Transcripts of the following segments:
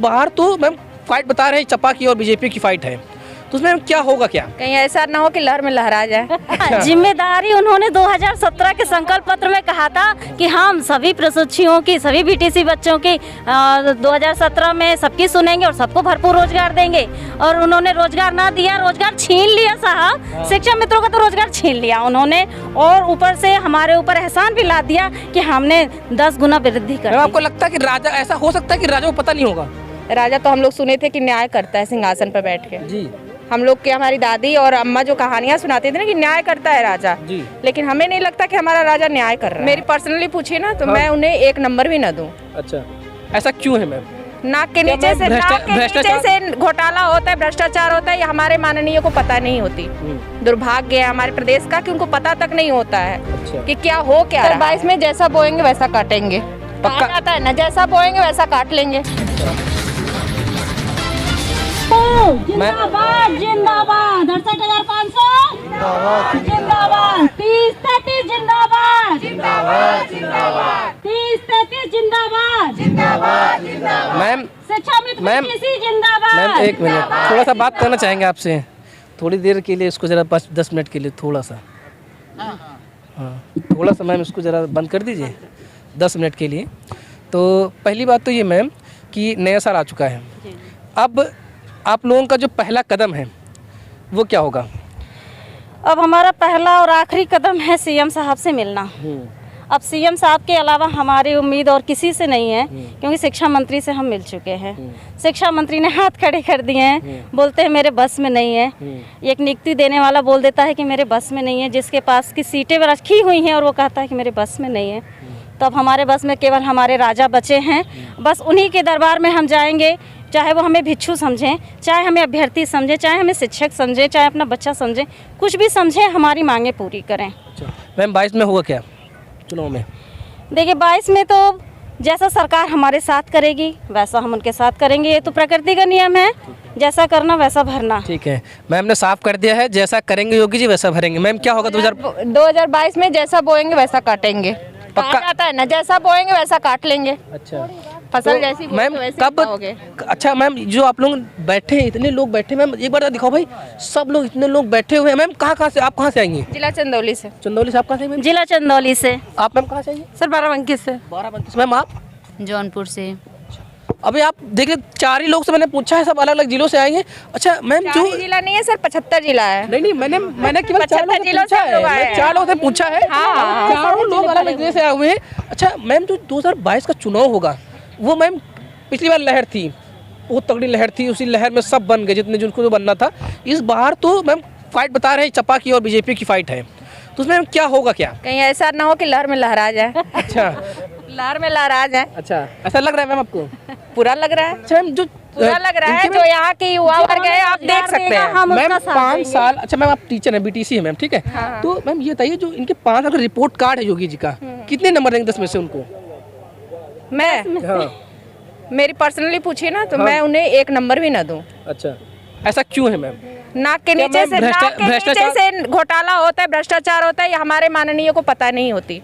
बार तो ma'am fight बता रहे हैं सपा की और बीजेपी की फाइट है, तो उसमें क्या होगा? क्या कहीं ऐसा ना हो कि लहर में लहरा जाए। जिम्मेदारी उन्होंने 2017 के संकल्प पत्र में कहा था कि हम सभी प्रशिक्षुओं की, सभी बीटीसी बच्चों की 2017 में सबकी सुनेंगे और सबको भरपूर रोजगार देंगे। और उन्होंने रोजगार ना दिया, रोजगार छीन लिया साहब। शिक्षा मित्रों का तो रोजगार छीन लिया उन्होंने, और ऊपर से हमारे ऊपर एहसान भी ला दिया कि हमने 10 गुना वृद्धि कर दी। आपको लगता है कि राजा, ऐसा हो सकता है कि राजा को पता नहीं होगा? राजा तो हम लोग सुने थे कि न्याय करता है सिंहासन पर बैठ के। जी, हम लोग के, हमारी दादी और अम्मा जो कहानियां सुनाती थी ना कि न्याय करता है राजा, जी। लेकिन हमें नहीं लगता कि हमारा राजा न्याय कर रहा है। मेरी पर्सनली पूछिए ना तो मैं उन्हें 1 नंबर भी न दूं। अच्छा, ऐसा क्यों है मैम? नाक के नीचे से घोटाला होता है, भ्रष्टाचार होता है, ये हमारे माननीय को पता नहीं होती। दुर्भाग्य है हमारे प्रदेश का कि उनको पता तक नहीं होता है कि क्या हो क्या रहा है। 22 में जैसा बोएंगे वैसा काटेंगे, पक्का आता है ना, जैसा बोएंगे वैसा काट लेंगे। जिंदाबाद जिंदाबाद 68,500 जिंदाबाद 30-33 जिंदाबाद 30-33 जिंदाबाद मैम शिक्षा मित्र मैम जिंदाबाद। मैम एक मिनट, थोड़ा सा बात करना चाहेंगे आपसे, थोड़ी देर के लिए। इसको ज़रा 10 मिनट के लिए थोड़ा सा, हाँ थोड़ा सा मैम इसको ज़रा बंद कर दीजिए 10 मिनट के लिए। तो पहली बात तो ये मैम कि नया साल आ चुका है, अब आप लोगों का जो पहला कदम है वो क्या होगा? अब हमारा पहला और आखिरी कदम है सीएम साहब से मिलना। अब सीएम साहब के अलावा हमारी उम्मीद और किसी से नहीं है, क्योंकि शिक्षा मंत्री से हम मिल चुके हैं। शिक्षा मंत्री ने हाथ खड़े कर दिए हैं, बोलते हैं मेरे बस में नहीं है। एक नियुक्ति देने वाला बोल देता है कि मेरे बस में नहीं है, जिसके पास की सीटें रखी हुई हैं और वो कहता है कि मेरे बस में नहीं है। तो अब हमारे बस में केवल हमारे राजा बचे हैं, बस उन्हीं के दरबार में हम जाएंगे। चाहे वो हमें भिक्षु समझें, चाहे हमें अभ्यर्थी समझें, चाहे हमें शिक्षक समझें, चाहे अपना बच्चा समझें, कुछ भी समझें, हमारी मांगें पूरी करें। अच्छा मैम, 22 में होगा क्या चुनाव में? देखिए 22 में तो जैसा सरकार हमारे साथ करेगी वैसा हम उनके साथ करेंगे, ये तो प्रकृति का नियम है, जैसा करना वैसा भरना। ठीक है, मैम ने साफ कर दिया है, जैसा करेंगे योगी जी वैसा भरेंगे। मैम क्या होगा 2022 में जैसा बोएंगे वैसा काटेंगे, पक्का आता है ना, जैसा बोएंगे वैसा काट लेंगे। अच्छा, फसल तो जैसी मैम कब? अच्छा मैम, जो आप लोग बैठे हैं, इतने लोग बैठे, मैम एक बार दिखाओ भाई, सब लोग इतने लोग बैठे हुए हैं। मैम कहाँ से, आप कहाँ से आएंगी? जिला चंदौली से। चंदौली से आप कहाँ से? मैम जिला चंदौली से। आप मैम कहाँ से आइए? सर बाराबंकी से। बाराबंकी से। मैम आप? जौनपुर से। अभी आप देखिए 4 ही लोग से मैंने पूछा है, सब अलग अलग जिलों से आएंगे। अच्छा मैम, जो जिला नहीं है सर, 75 जिला है। नहीं मैंने केवल 4 लोग से पूछा है, 4 लोग से पूछा है, चारों लोग अलग अलग जिले से आए हुए हैं। अच्छा मैम, जो 2022 का चुनाव होगा वो मैम, पिछली बार लहर थी, बहुत तगड़ी लहर थी, उसी लहर में सब बन गए जितने जिनको जो बनना था। इस बार तो मैम फाइट बता रहे हैं सपा की और बीजेपी की फाइट है, तो उसमें क्या होगा? क्या कहीं ऐसा ना हो कि लहर में लहरा जाए। अच्छा, लहर में लहरा जाए। अच्छा ऐसा लग रहा है मैम आपको? पूरा लग रहा है। अच्छा मैम, जो पूरा लग रहा है, जो यहाँ के युवा वर्ग है आप देख सकते हैं। मैम 5 साल, अच्छा मैम आप टीचर हैं, बीटीसी है मैम, ठीक है। तो मैम ये बताइए, जो इनके 5 अगर रिपोर्ट कार्ड है योगी जी का, कितने नंबर देंगे 10 में से उनको? मैं मेरी पर्सनली पूछिए ना तो मैं उन्हें 1 नंबर भी न दूं। अच्छा, ऐसा क्यों है मैम? नाक के नीचे से घोटाला होता है, भ्रष्टाचार होता है, ये हमारे माननीय को पता नहीं होती।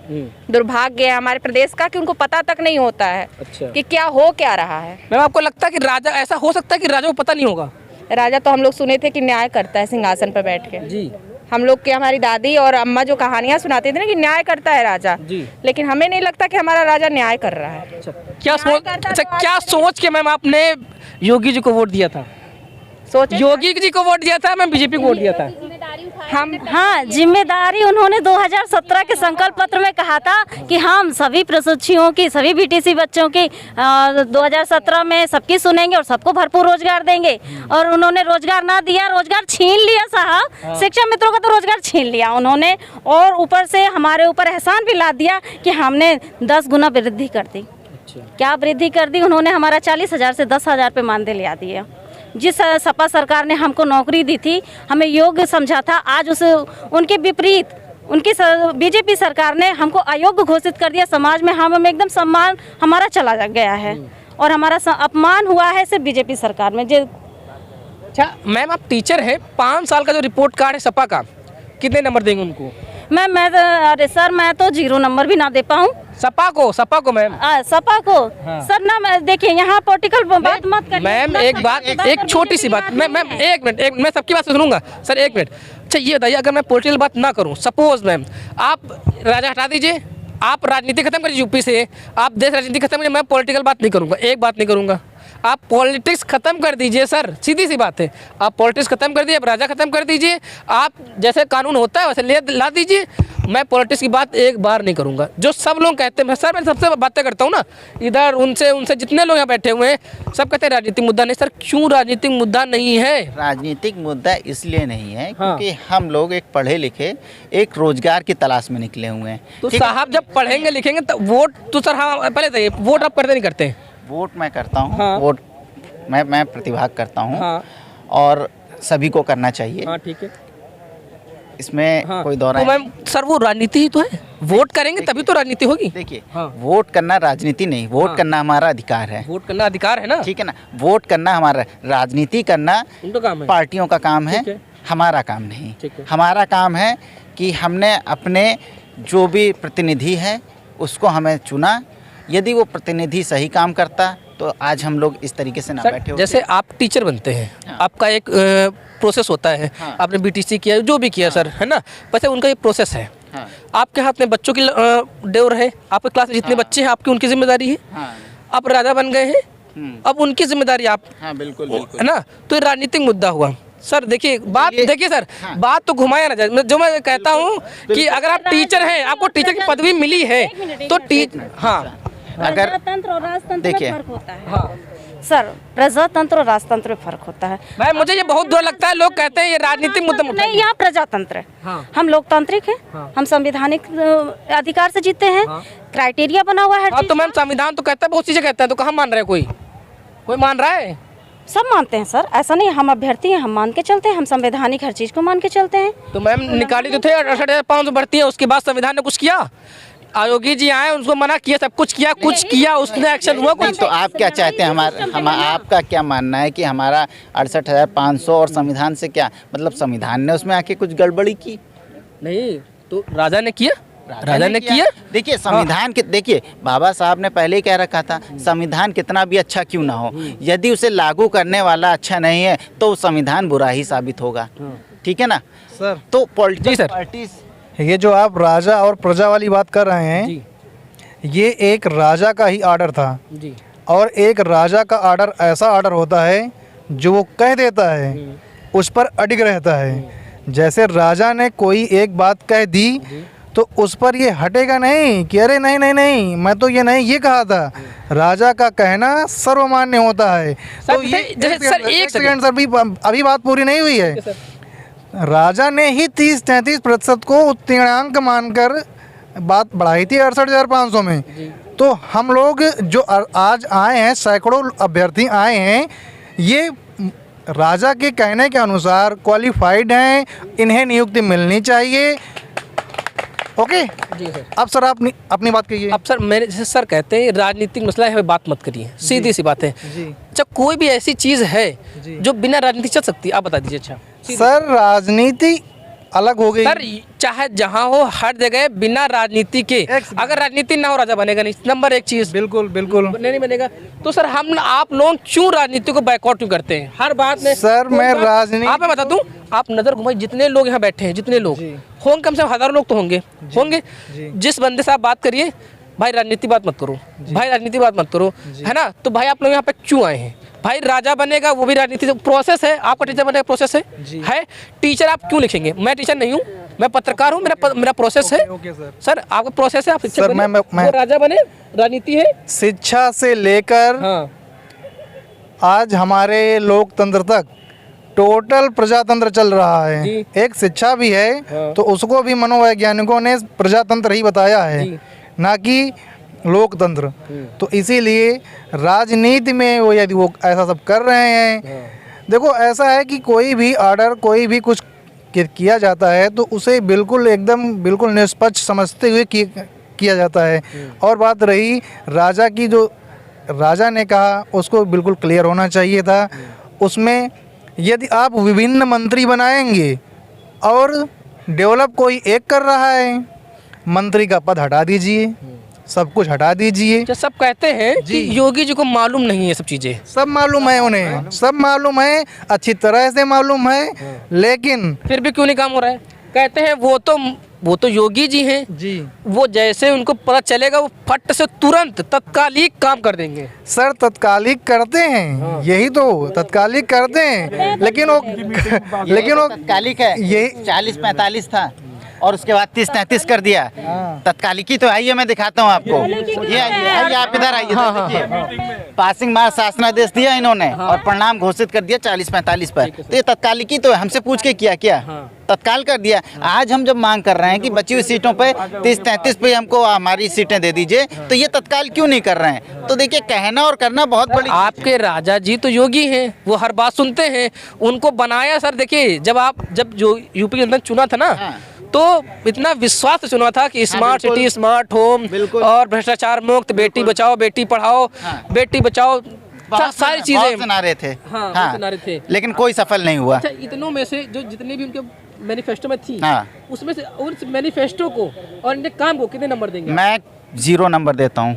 दुर्भाग्य है हमारे प्रदेश का कि उनको पता तक नहीं होता है कि क्या हो क्या रहा है। मैम आपको लगता है कि राजा, ऐसा हो सकता है कि राजा को पता नहीं होगा? राजा तो हम लोग सुने थे कि न्याय करता है सिंहासन पर बैठ के। जी, हम लोग के, हमारी दादी और अम्मा जो कहानियां सुनाती थी ना कि न्याय करता है राजा, जी। लेकिन हमें नहीं लगता कि हमारा राजा न्याय कर रहा है। क्या सोच के मैम आपने योगी जी को वोट दिया था? योगी जी को वोट दिया था, मैं बीजेपी को वोट दिया था। हाँ, जिम्मेदारी उन्होंने 2017 के संकल्प पत्र में कहा था कि हम सभी प्रशिक्षुओं की, सभी बीटीसी बच्चों की 2017 में सबकी सुनेंगे और सबको भरपूर रोजगार देंगे। और उन्होंने रोजगार ना दिया, रोजगार छीन लिया साहब। शिक्षा मित्रों का तो रोजगार छीन लिया उन्होंने, और ऊपर से हमारे ऊपर एहसान भी ला दिया कि हमने 10 गुना वृद्धि कर दी। क्या वृद्धि कर दी उन्होंने? हमारा 40,000 से 10,000 पे मानदेय लिया दिया। जिस सपा सरकार ने हमको नौकरी दी थी, हमें योग्य समझा था, आज उस उनके विपरीत उनकी बीजेपी सरकार ने हमको अयोग्य घोषित कर दिया। समाज में हम एकदम सम्मान हमारा चला गया है और हमारा अपमान हुआ है सिर्फ बीजेपी सरकार में। अच्छा मैम, आप टीचर हैं, 5 साल का जो रिपोर्ट कार्ड है सपा का, कितने नंबर देंगे उनको? मैं अरे सर मैं तो 0 नंबर भी ना दे पाऊँ। सपा को मैम, सपा को हाँ। सर ना मैं देखिए यहाँ पॉलिटिकल बात मत करिए मैम। एक छोटी सी बात, मैम एक मिनट, मैं सबकी बात सुनूंगा सर, एक मिनट। अच्छा ये बताइए, अगर मैं पॉलिटिकल बात ना करूं, सपोज मैम आप राजा हटा दीजिए, आप राजनीति खत्म करिए यूपी से, आप देश राजनीति खत्म करिए, मैं पॉलिटिकल बात नहीं करूंगा, एक बात नहीं करूंगा। आप पॉलिटिक्स खत्म कर दीजिए सर, सीधी सी बात है। आप पॉलिटिक्स खत्म कर दीजिए, आप राजा खत्म कर दीजिए, आप जैसे कानून होता है वैसे ला दीजिए। मैं पॉलिटिक्स की बात एक बार नहीं करूंगा। जो सब लोग कहते हैं, सर मैं सबसे बातें करता हूँ ना, इधर उनसे जितने लोग यहाँ बैठे हुए हैं, सब कहते हैं राजनीतिक मुद्दा नहीं। सर क्यों राजनीतिक मुद्दा नहीं है? राजनीतिक मुद्दा इसलिए नहीं है क्योंकि हम लोग एक पढ़े लिखे एक रोजगार की तलाश में निकले हुए हैं। तो साहब जब पढ़ेंगे लिखेंगे तो वोट तो सर, हाँ पहले तो वोट आप करते नहीं करते? वोट मैं करता हूँ, हाँ। वोट मैं प्रतिभाग करता हूँ, हाँ। और सभी को करना चाहिए। हाँ ठीक है, इसमें हाँ। कोई दौर तो मैम सर वो राजनीति ही तो है, वोट करेंगे तभी तो राजनीति होगी। देखिए, हाँ। वोट करना राजनीति नहीं, वोट हाँ। करना हमारा अधिकार है। वोट करना अधिकार है ना, ठीक है ना, वोट करना हमारा, राजनीति करना उनका काम है, पार्टियों का काम है, ठीक है। हमारा काम नहीं। ठीक है। हमारा काम है कि हमने अपने जो भी प्रतिनिधि है उसको हमें चुना, यदि वो प्रतिनिधि सही काम करता तो आज हम लोग इस तरीके से ना सर बैठे होते। जैसे आप टीचर बनते हैं, हाँ। आपका एक प्रोसेस होता है, हाँ। आपने बीटीसी किया जो भी किया सर, है ना, वैसे उनका एक प्रोसेस है। हाँ। आपके हाथ में बच्चों की डेवर है, आपके क्लास में जितने हाँ। बच्चे हैं आपकी उनकी जिम्मेदारी है। हाँ। आप राजा बन गए हैं, अब उनकी जिम्मेदारी आप, हाँ बिल्कुल है बिल्कुल। ना, तो ये राजनीतिक मुद्दा हुआ। सर देखिए बात, देखिए सर हाँ। बात तो घुमाया ना जाए। जो मैं कहता हूँ कि अगर आप टीचर हैं, आपको टीचर की पदवी मिली है तो हाँ अगर प्रजातंत्र और राजतंत्र देखिए, में फर्क होता है हाँ सर, प्रजातंत्र और राजतंत्र में फर्क होता है। भाई मुझे ये बहुत बुरा लगता है, लोग कहते हैं ये राजनीतिक मुद्दा नहीं, यहाँ प्रजातंत्र है, हाँ। हम लोकतांत्रिक हैं, हाँ। हम संवैधानिक अधिकार से जीते हैं, हाँ। क्राइटेरिया बना हुआ है हर हाँ चीज़ तो मैम का। संविधान तो कहता है, बहुत चीजें कहता है, तो कहाँ मान रहा है कोई मान रहा है? सब मानते हैं सर, ऐसा नहीं, हम अभ्यर्थी हैं, हम मान के चलते हैं, हम संवैधानिक हर चीज को मान के चलते हैं। तो मैम निकाली तो थे 68,500 भर्ती है, उसके बाद संविधान ने कुछ किया? आयोगी जी आए, उनको मना किया, सब कुछ किया, कुछ किया, उसने एक्शन हुआ कुछ? तो आप क्या चाहते हैं, आपका क्या मानना है कि हमारा 68,500 और संविधान से क्या मतलब? संविधान ने उसमें आके कुछ गड़बड़ी की? नहीं, तो राजा ने किया, राजा ने किया। देखिए संविधान के, देखिए बाबा साहब ने पहले ही कह रखा था, संविधान कितना भी अच्छा क्यों ना हो, यदि उसे लागू करने वाला अच्छा नहीं है तो संविधान बुरा ही साबित होगा। ठीक है ना सर? तो पॉलिटिकल सर। पार्टीज, ये जो आप राजा और प्रजा वाली बात कर रहे हैं, ये एक राजा का ही आर्डर था जी। और एक राजा का आर्डर ऐसा आर्डर होता है जो वो कह देता है उस पर अडिग रहता है। जैसे राजा ने कोई एक बात कह दी तो उस पर ये हटेगा नहीं कि अरे नहीं नहीं नहीं मैं तो ये नहीं ये कहा था। राजा का कहना सर्वमान्य होता है। सर, तो ये जैसे सर एक सेकंड सर, अभी बात पूरी नहीं हुई है। राजा ने ही 30-33% को उत्तीर्णांक मानकर बात बढ़ाई थी 68,500 में। तो हम लोग जो आज आए हैं, सैकड़ों अभ्यर्थी आए हैं, ये राजा के कहने के अनुसार क्वालिफाइड हैं, इन्हें नियुक्ति मिलनी चाहिए। ओके जी सर। अब सर आप अपनी बात कहिए। अब सर मेरे जैसे सर कहते हैं राजनीतिक मसला है, बात मत करिए, सीधी सी बात है। जी। अच्छा कोई भी ऐसी चीज़ है जी। जो बिना राजनीति चल सकती है, आप बता दीजिए। अच्छा सर राजनीति अलग हो गई सर, चाहे जहाँ हो हर जगह बिना राजनीति के, अगर राजनीति ना हो राजा बनेगा नहीं, नंबर एक चीज़। बिल्कुल बिल्कुल नहीं बनेगा। तो सर हम आप लोग क्यों राजनीति को बैकआउट क्यों करते हैं हर बात में? सर मैं राजनीति, आप मैं बता दूं, आप नजर घुमाइए, जितने लोग यहाँ बैठे हैं, जितने लोग होंगे, कम से कम हज़ारों लोग तो होंगे। जिस बंदे से आप बात करिए, भाई राजनीति बात मत करो, भाई राजनीति बात मत करो, है ना, तो भाई आप लोग यहाँ पे क्यों आए हैं? भाई राजा बनेगा वो भी राजनीति प्रोसेस है, आपका टीचर बनेगा प्रोसेस है। टीचर आप क्यों लिखेंगे? मैं टीचर नहीं हूँ, मैं पत्रकार हूँ, मेरा प्रोसेस है। Okay sir. सर आपका प्रोसेस है, आप शिक्षक सर, बनिए, मैं वो राजा बने, राजनीति है। शिक्षा से लेकर हाँ आज हमारे लोकतंत्र तक टोटल प्रजातंत्र चल रहा है। जी। एक शिक्षा भी है हाँ। तो उसको भी मनोवैज्ञानिकों ने प्रजातंत्र ही बताया है, जी। ना कि लोकतंत्र। तो इसीलिए राजनीति में वो यदि वो ऐसा सब कर रहे हैं, देखो ऐसा है कि कोई भी ऑर्डर, कोई भी कुछ किया जाता है तो उसे बिल्कुल एकदम बिल्कुल निष्पक्ष समझते हुए किया जाता है। और बात रही राजा की, जो राजा ने कहा उसको बिल्कुल क्लियर होना चाहिए था। उसमें यदि आप विभिन्न मंत्री बनाएंगे और डेवलप कोई एक कर रहा है, मंत्री का पद हटा दीजिए, सब कुछ हटा दीजिए। जो सब कहते हैं कि योगी जी को मालूम नहीं है सब चीजें, सब मालूम है उन्हें, सब मालूम है, अच्छी तरह से मालूम है, लेकिन फिर भी क्यों नहीं काम हो रहा है? कहते हैं वो तो योगी जी हैं जी, वो जैसे उनको पता चलेगा वो फट से तुरंत तत्कालिक काम कर देंगे। सर तत्कालिक करते हैं, यही तो तत्कालिक करते हैं, लेकिन वो तत्कालिक है, ये 40-45 था और उसके बाद 30-33 कर दिया। तत्कालिकी तो आइए मैं दिखाता हूँ आपको, ये आइए आप इधर आइए, देखिए पासिंग मार्क्स शासनादेश दिया इन्होंने और परिणाम घोषित कर दिया 40-45 पर। तो ये तत्कालिकी तो हमसे पूछ के किया क्या, तत्काल कर दिया। आज हम जब मांग कर रहे हैं कि बची हुई सीटों पे 30-33 पे हमको हमारी सीटें दे दीजिए, तो ये तत्काल क्यों नहीं कर रहे हैं? तो देखिए कहना और करना बहुत बड़ी। आपके राजा जी तो योगी हैं, वो हर बात सुनते हैं, उनको बनाया सर। देखिए जब जो यूपी के अंदर चुना था ना, तो इतना विश्वास से चुना था कि स्मार्ट सिटी, स्मार्ट होम और भ्रष्टाचार मुक्त, बेटी बचाओ बेटी पढ़ाओ, बेटी बचाओ, सारी चीजें सुनारे थे। हाँ, सुनारे थे, लेकिन कोई सफल नहीं हुआ। अच्छा, इतनों में से जो जितनी भी उनके मैनिफेस्टो में थी, हाँ। उसमें से उस मैनिफेस्टो को और इनके काम को कितने नंबर देंगे? मैं 0 नंबर देता हूँ।